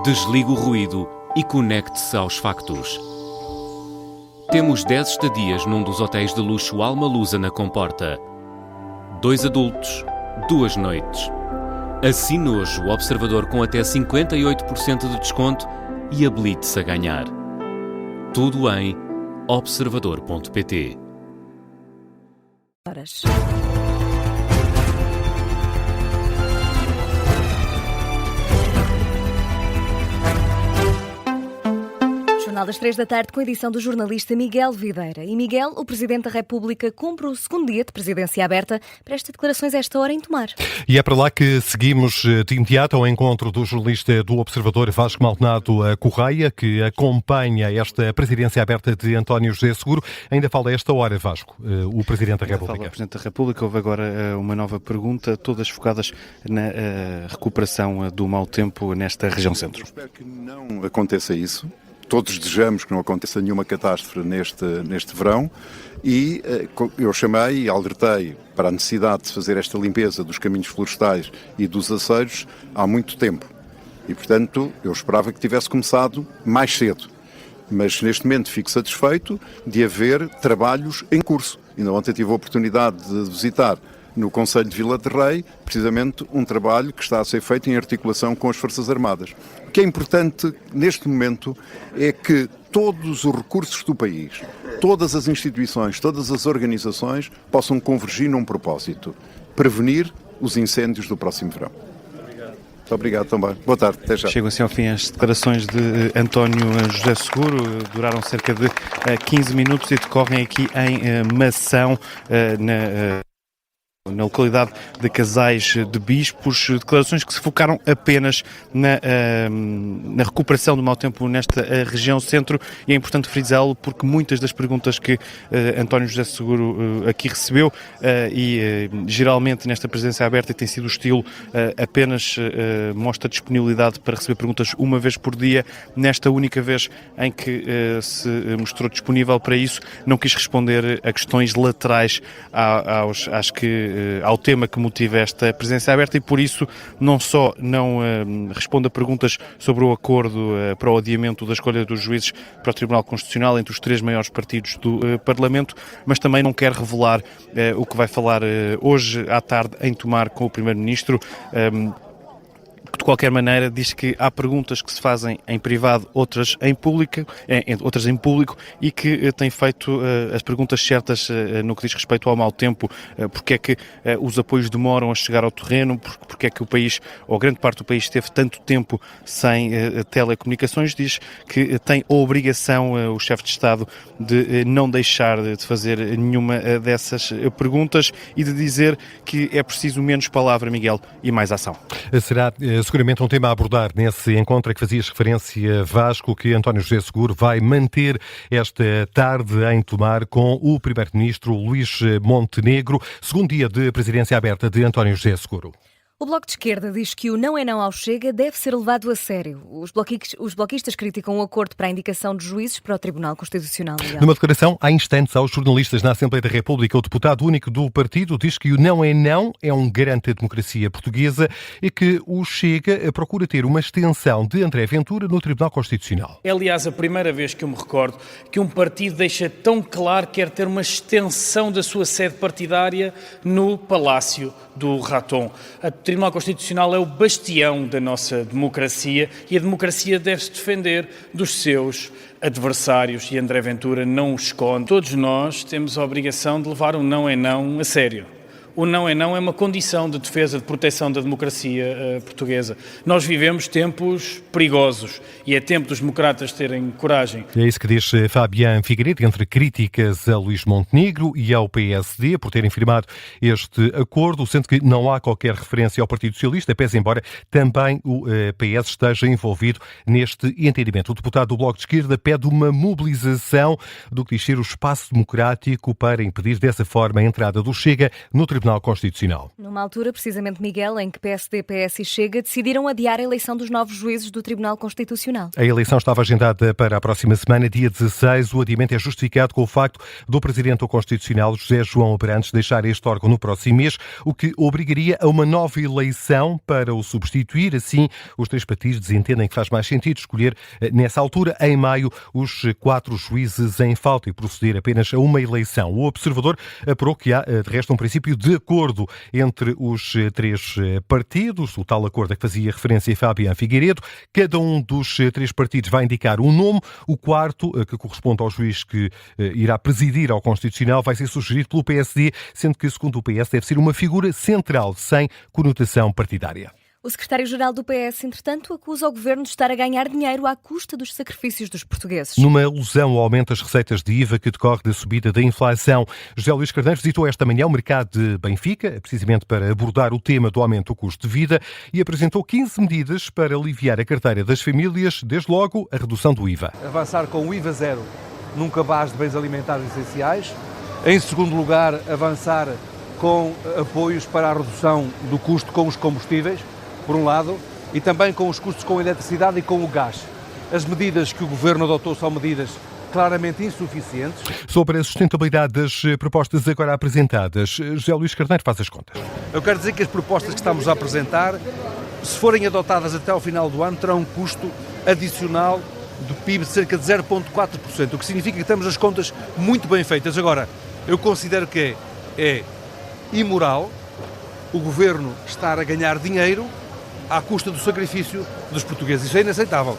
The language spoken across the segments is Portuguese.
Desligue o ruído e conecte-se aos factos. Temos 10 estadias num dos hotéis de luxo Alma Lusa na Comporta. 2 adultos, 2 noites. Assine hoje o Observador com até 58% de desconto e habilite-se a ganhar. Tudo em observador.pt. Jornal das 3 da tarde com a edição do jornalista Miguel Videira. E Miguel, o Presidente da República cumpre o segundo dia de presidência aberta, presta declarações a esta hora em Tomar. E é para lá que seguimos de imediato ao encontro do jornalista do Observador Vasco Maldonado Correia, que acompanha esta presidência aberta de António José Seguro. Ainda fala a esta hora, Vasco, o Presidente da República. Fala o Presidente da República. Houve agora uma nova pergunta, todas focadas na recuperação do mau tempo nesta região centro. Eu espero que não aconteça isso. Todos desejamos que não aconteça nenhuma catástrofe neste verão e eu chamei e alertei para a necessidade de fazer esta limpeza dos caminhos florestais e dos aceiros há muito tempo. E, portanto, eu esperava que tivesse começado mais cedo. Mas, neste momento, fico satisfeito de haver trabalhos em curso. Ainda ontem tive a oportunidade de visitar no Concelho de Vila de Rei, precisamente um trabalho que está a ser feito em articulação com as Forças Armadas. O que é importante neste momento é que todos os recursos do país, todas as instituições, todas as organizações possam convergir num propósito: prevenir os incêndios do próximo verão. Muito obrigado também. Boa tarde, até já. Chegam assim ao fim as declarações de António José Seguro, duraram cerca de 15 minutos e decorrem aqui em Mação, na localidade de Casais de Bispos, declarações que se focaram apenas na recuperação do mau tempo nesta região centro, e é importante frisá-lo porque muitas das perguntas que António José Seguro aqui recebeu e geralmente nesta presença aberta tem sido o estilo apenas mostra disponibilidade para receber perguntas uma vez por dia. Nesta única vez em que se mostrou disponível para isso, não quis responder a questões laterais ao tema que motiva esta presença aberta, e por isso não só não responde a perguntas sobre o acordo para o adiamento da escolha dos juízes para o Tribunal Constitucional entre os 3 maiores partidos do Parlamento, mas também não quer revelar o que vai falar hoje à tarde em Tomar com o Primeiro-Ministro. De qualquer maneira, diz que há perguntas que se fazem em privado, outras em público, e que tem feito as perguntas certas no que diz respeito ao mau tempo, porque é que os apoios demoram a chegar ao terreno, porque é que o país, ou grande parte do país, esteve tanto tempo sem telecomunicações. Diz que tem a obrigação, o chefe de Estado, de não deixar de fazer nenhuma dessas perguntas e de dizer que é preciso menos palavra, Miguel, e mais ação. Será seguramente um tema a abordar nesse encontro a que fazias referência, Vasco, que António José Seguro vai manter esta tarde em Tomar com o Primeiro-Ministro Luís Montenegro, segundo dia de presidência aberta de António José Seguro. O Bloco de Esquerda diz que o não é não ao Chega deve ser levado a sério. Os bloquistas criticam o acordo para a indicação de juízes para o Tribunal Constitucional. Numa declaração há instantes aos jornalistas na Assembleia da República, o deputado único do partido diz que o não é um garante da democracia portuguesa e que o Chega procura ter uma extensão de André Ventura no Tribunal Constitucional. É, aliás, a primeira vez que eu me recordo que um partido deixa tão claro que quer ter uma extensão da sua sede partidária no Palácio do Raton. O Tribunal Constitucional é o bastião da nossa democracia e a democracia deve-se defender dos seus adversários, e André Ventura não o esconde. Todos nós temos a obrigação de levar o não é não a sério. O não é uma condição de defesa, de proteção da democracia portuguesa. Nós vivemos tempos perigosos e é tempo dos democratas terem coragem. É isso que diz Fabián Figueiredo, entre críticas a Luís Montenegro e ao PSD por terem firmado este acordo, sendo que não há qualquer referência ao Partido Socialista, pese embora também o PS esteja envolvido neste entendimento. O deputado do Bloco de Esquerda pede uma mobilização do que diz ser o espaço democrático para impedir dessa forma a entrada do Chega no Tribunal Tribunal Constitucional. Numa altura, precisamente, Miguel, em que PSD, PS e Chega decidiram adiar a eleição dos novos juízes do Tribunal Constitucional. A eleição estava agendada para a próxima semana, dia 16. O adiamento é justificado com o facto do Presidente do Constitucional, José João Abrantes, deixar este órgão no próximo mês, o que obrigaria a uma nova eleição para o substituir. Assim, os três partidos entendem que faz mais sentido escolher, nessa altura, em maio, os 4 juízes em falta e proceder apenas a uma eleição. O Observador apurou que há, de resto, um princípio de acordo entre os 3 partidos, o tal acordo a que fazia referência Fabián Figueiredo. Cada um dos 3 partidos vai indicar um nome. O quarto, que corresponde ao juiz que irá presidir ao Constitucional, vai ser sugerido pelo PSD, sendo que, segundo o PS, deve ser uma figura central, sem conotação partidária. O secretário-geral do PS, entretanto, acusa o governo de estar a ganhar dinheiro à custa dos sacrifícios dos portugueses. Numa alusão ao aumento das receitas de IVA que decorre da subida da inflação, José Luís Carneiro visitou esta manhã o mercado de Benfica, precisamente para abordar o tema do aumento do custo de vida, e apresentou 15 medidas para aliviar a carteira das famílias, desde logo a redução do IVA. Avançar com o IVA zero num cabaz de bens alimentares essenciais. Em segundo lugar, avançar com apoios para a redução do custo com os combustíveis, por um lado, e também com os custos com a eletricidade e com o gás. As medidas que o Governo adotou são medidas claramente insuficientes. Sobre a sustentabilidade das propostas agora apresentadas, José Luís Carneiro faz as contas. Eu quero dizer que as propostas que estamos a apresentar, se forem adotadas até ao final do ano, terão um custo adicional do PIB de cerca de 0,4%, o que significa que temos as contas muito bem feitas. Agora, eu considero que é imoral o Governo estar a ganhar dinheiro à custa do sacrifício dos portugueses. Isso é inaceitável.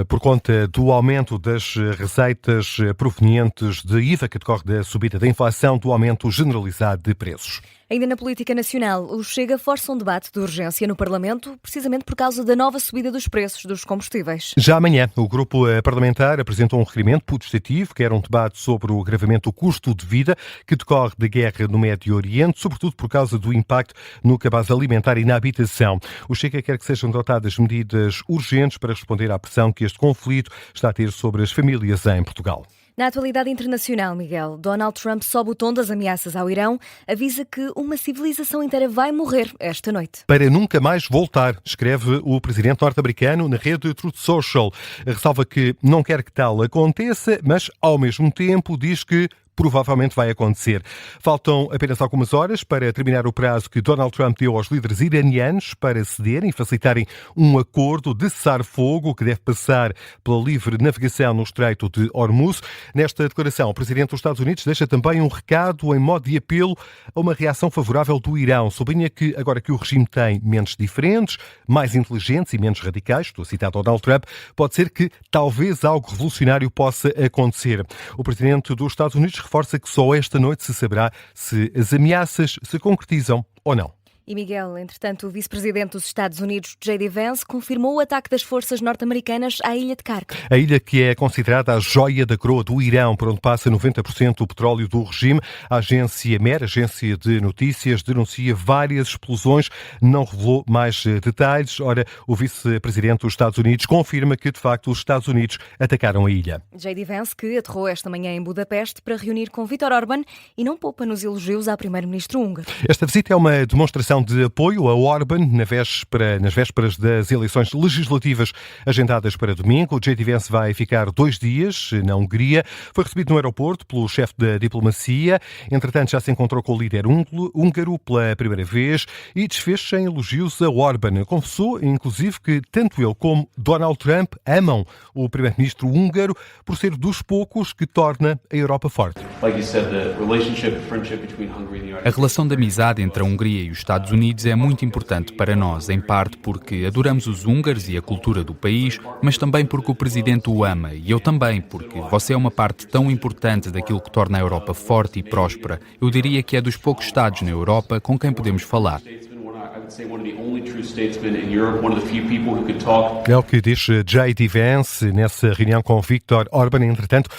Por conta do aumento das receitas provenientes de IVA, que decorre da subida da inflação, do aumento generalizado de preços. Ainda na política nacional, o Chega força um debate de urgência no Parlamento, precisamente por causa da nova subida dos preços dos combustíveis. Já amanhã, o grupo parlamentar apresentou um requerimento putestativo, que era um debate sobre o agravamento do custo de vida que decorre da guerra no Médio Oriente, sobretudo por causa do impacto no cabaz alimentar e na habitação. O Chega quer que sejam adotadas medidas urgentes para responder à pressão que este conflito está a ter sobre as famílias em Portugal. Na atualidade internacional, Miguel, Donald Trump sobe o tom das ameaças ao Irão, avisa que uma civilização inteira vai morrer esta noite. Para nunca mais voltar, escreve o presidente norte-americano na rede Truth Social. Ressalva que não quer que tal aconteça, mas ao mesmo tempo diz que provavelmente vai acontecer. Faltam apenas algumas horas para terminar o prazo que Donald Trump deu aos líderes iranianos para cederem e facilitarem um acordo de cessar-fogo que deve passar pela livre navegação no Estreito de Hormuz. Nesta declaração, o presidente dos Estados Unidos deixa também um recado em modo de apelo a uma reação favorável do Irão. Sublinha que, agora que o regime tem mentes diferentes, mais inteligentes e menos radicais, estou a citar Donald Trump, pode ser que talvez algo revolucionário possa acontecer. O presidente dos Estados Unidos reforça que só esta noite se saberá se as ameaças se concretizam ou não. E Miguel, entretanto, o vice-presidente dos Estados Unidos, J.D. Vance, confirmou o ataque das forças norte-americanas à ilha de Kharkiv. A ilha que é considerada a joia da coroa do Irão, por onde passa 90% do petróleo do regime. A agência MER, agência de notícias, denuncia várias explosões, não revelou mais detalhes. Ora, o vice-presidente dos Estados Unidos confirma que, de facto, os Estados Unidos atacaram a ilha. J.D. Vance, que aterrou esta manhã em Budapeste para reunir com Viktor Orbán e não poupa nos elogios ao primeiro-ministro húngaro. Esta visita é uma demonstração de apoio a Orbán nas vésperas das eleições legislativas agendadas para domingo. O J.D. Vance vai ficar 2 dias na Hungria. Foi recebido no aeroporto pelo chefe da diplomacia. Entretanto, já se encontrou com o líder húngaro pela primeira vez e desfez-se em elogios a Orbán. Confessou, inclusive, que tanto ele como Donald Trump amam o primeiro-ministro húngaro por ser dos poucos que torna a Europa forte. A relação de amizade entre a Hungria e os Estados Unidos é muito importante para nós, em parte porque adoramos os húngaros e a cultura do país, mas também porque o presidente o ama, e eu também, porque você é uma parte tão importante daquilo que torna a Europa forte e próspera. Eu diria que é dos poucos Estados na Europa com quem podemos falar. É o que diz J.D. Vance nessa reunião com Viktor Orbán. Entretanto,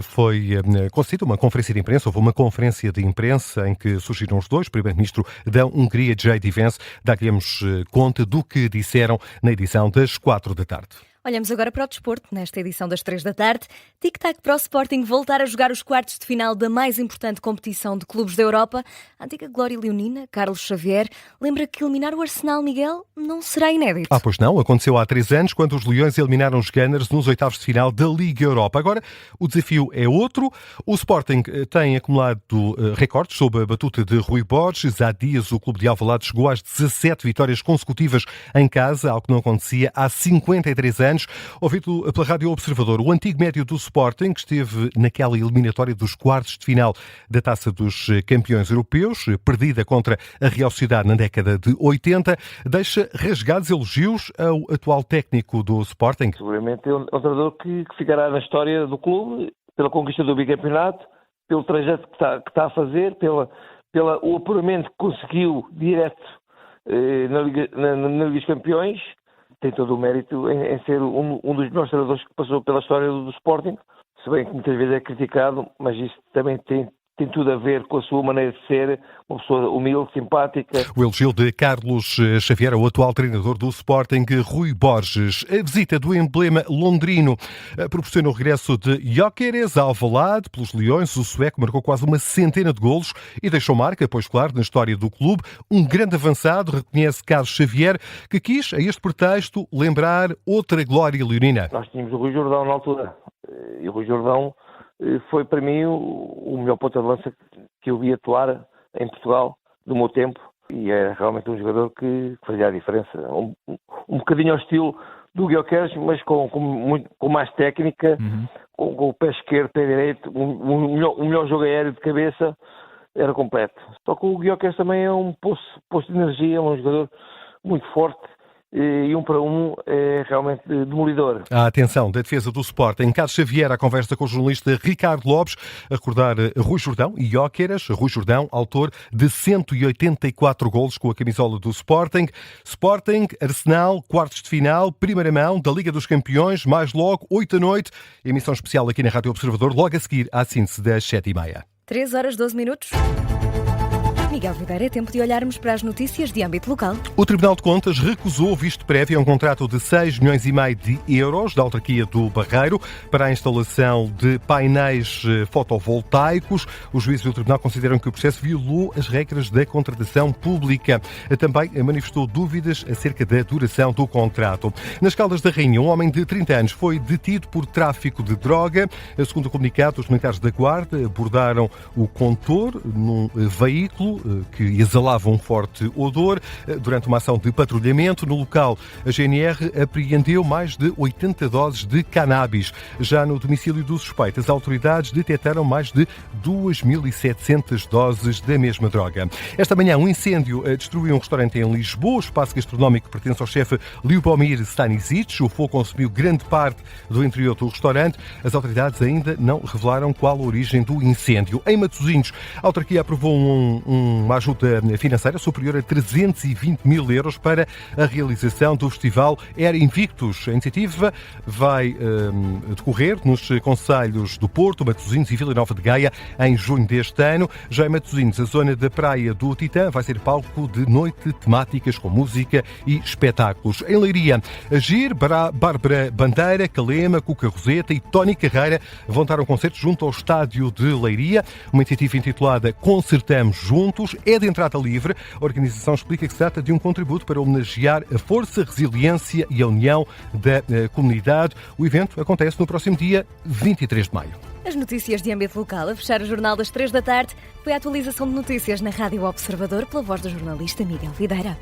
foi concedida uma conferência de imprensa, houve uma conferência de imprensa em que surgiram os dois, primeiro-ministro da Hungria, J.D. Vance. Dá-lhes conta do que disseram na edição das 4 da tarde. Olhamos agora para o desporto, nesta edição das 3 da tarde. Tic-tac para o Sporting voltar a jogar os quartos de final da mais importante competição de clubes da Europa. A antiga glória leonina, Carlos Xavier, lembra que eliminar o Arsenal, Miguel, não será inédito. Pois não. Aconteceu há 3 anos, quando os Leões eliminaram os Gunners nos oitavos de final da Liga Europa. Agora, o desafio é outro. O Sporting tem acumulado recordes sob a batuta de Rui Borges. Há dias, o clube de Alvalade chegou às 17 vitórias consecutivas em casa, algo que não acontecia há 53 anos. Ouvido pela Rádio Observador, o antigo médio do Sporting, que esteve naquela eliminatória dos quartos de final da Taça dos Campeões Europeus, perdida contra a Real Sociedade na década de 80, deixa rasgados elogios ao atual técnico do Sporting. Seguramente é um treinador que ficará na história do clube, pela conquista do bicampeonato, pelo trajeto que está a fazer, o apuramento que conseguiu direto na Liga dos Campeões. Tem todo o mérito em ser um dos melhores treinadores que passou pela história do Sporting, se bem que muitas vezes é criticado, mas isso também tem tudo a ver com a sua maneira de ser, uma pessoa humilde, simpática. O elogio de Carlos Xavier, o atual treinador do Sporting, Rui Borges. A visita do emblema londrino proporciona o regresso de Gyökeres ao Alvalade pelos Leões. O sueco marcou quase uma centena de golos e deixou marca, pois claro, na história do clube. Um grande avançado, reconhece Carlos Xavier, que quis, a este pretexto, lembrar outra glória leonina. Nós tínhamos o Rui Jordão na altura, e o Rui Jordão foi para mim o melhor ponta de lança que eu vi atuar em Portugal do meu tempo, e é realmente um jogador que fazia a diferença. Um bocadinho ao estilo do Gyökeres, mas com mais técnica, com o pé esquerdo, pé direito, o melhor jogo aéreo de cabeça, era completo. Só que o Gyökeres também é um poço de energia, é um jogador muito forte, e 1 para 1 é realmente demolidor. A atenção da defesa do Sporting. Carlos Xavier, à conversa com o jornalista Ricardo Lopes, a recordar Rui Jordão e Gyökeres. Rui Jordão, autor de 184 golos com a camisola do Sporting. Sporting, Arsenal, quartos de final, primeira mão da Liga dos Campeões, mais logo, 8 da noite. Emissão especial aqui na Rádio Observador, logo a seguir à síntese das 7h30. 3 horas 12 minutos. Miguel Videira, é tempo de olharmos para as notícias de âmbito local. O Tribunal de Contas recusou o visto prévio a um contrato de 6,5 milhões de euros da autarquia do Barreiro para a instalação de painéis fotovoltaicos. Os juízes do Tribunal consideram que o processo violou as regras da contratação pública. Também manifestou dúvidas acerca da duração do contrato. Nas Caldas da Rainha, um homem de 30 anos foi detido por tráfico de droga. Segundo o comunicado, os militares da Guarda abordaram o condutor num veículo que exalava um forte odor. Durante uma ação de patrulhamento no local, a GNR apreendeu mais de 80 doses de cannabis. Já no domicílio do suspeito, as autoridades detectaram mais de 2.700 doses da mesma droga. Esta manhã, um incêndio destruiu um restaurante em Lisboa. O espaço gastronómico pertence ao chefe Ljubomir Stanisic. O fogo consumiu grande parte do interior do restaurante. As autoridades ainda não revelaram qual a origem do incêndio. Em Matosinhos, a autarquia aprovou uma ajuda financeira superior a 320 mil euros para a realização do festival Era Invictus. A iniciativa vai decorrer nos concelhos do Porto, Matosinhos e Vila Nova de Gaia em junho deste ano. Já em Matosinhos, a zona da Praia do Titã vai ser palco de noite temáticas com música e espetáculos. Em Leiria, Agir, Bárbara Bandeira, Calema, Cuca Roseta e Tony Carreira vão dar um concerto junto ao estádio de Leiria. Uma iniciativa intitulada Concertamos Juntos. É de entrada livre. A organização explica que se trata de um contributo para homenagear a força, a resiliência e a união da comunidade. O evento acontece no próximo dia 23 de maio. As notícias de âmbito local. A fechar o jornal das 3 da tarde foi a atualização de notícias na Rádio Observador pela voz do jornalista Miguel Videira.